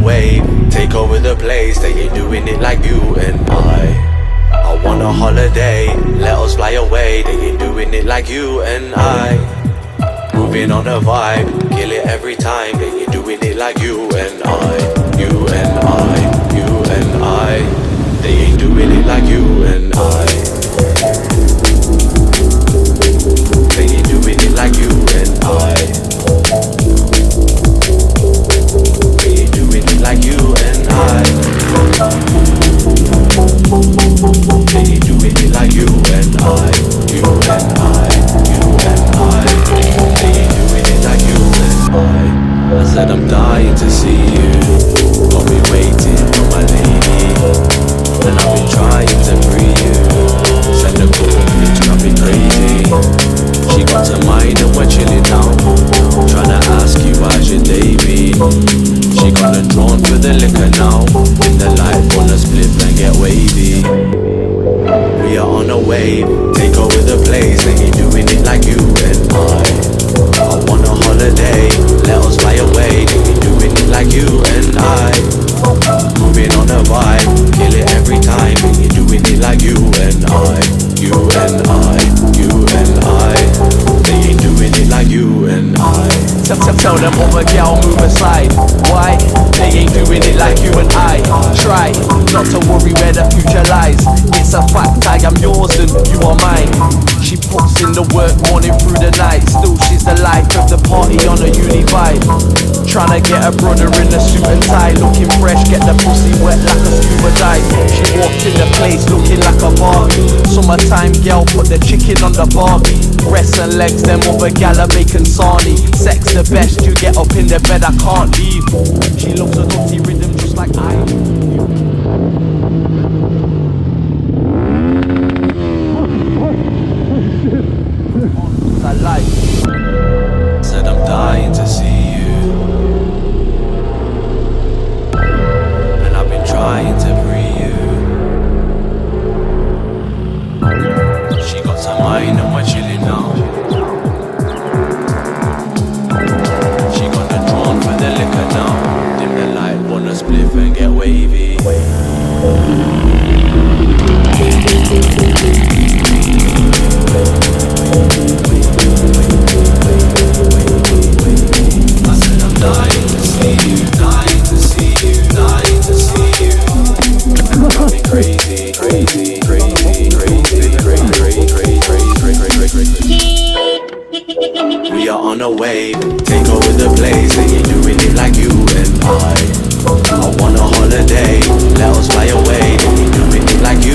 wave, take over the place. They ain't doing it like you and I want a holiday, let us fly away. They ain't doing it like you and I. Moving on a vibe, kill it every time. They ain't doing it like you and I. You and I, you and I. They ain't doing it like you and I. They ain't doing it like you and I. They ain't doing it like you and I. They ain't doing it like you and I. You and I, you and I. They ain't doing it like you and I. I said I'm dying to see you. Got me waiting for my lady, and I've been trying to free you. Send a call, bitch, got me crazy. She got to mine and we're chilling now. Tryna ask you how's your day been. She got her drawn for the liquor now. In the light, wanna split and get wavy. We are on a wave, take over the place. They ain't doing it like you and I want a holiday, let us fly away. They ain't doing it like you and I. Moving on a vibe, kill it every time. They ain't doing it like you and I. You and I, you and I. They ain't doing it like you and I. Tell them over, girl, move aside. Why? They ain't doing it like you and I. Try not to worry where the future lies. It's a fact, I am yours and you are mine. She puts in the work morning through the night. Still she's the life of the party on a uni vibe. Tryna get a brother in a suit and tie. Looking fresh, get the pussy wet like a scuba dive. She walked in the place looking like a Barbie. Summertime girl, put the chicken on the Barbie. Breasts and legs, them over gala bacon sarnie. Sex the best, you get up in the bed, I can't leave. She loves a naughty rhythm just like I like. Said I'm dying to see you, and I've been trying to free you. She got some mine and we're chilling now. She got the drawn for the liquor now. Dim the light, wanna spliff and get wavy. I said I'm dying to see you, dying to see you, dying to see you. Got me crazy, crazy, crazy, crazy, crazy, crazy, crazy. We are on a wave, take over the place. They ain't doing it like you and I want a holiday, let us fly away. They ain't doing it like you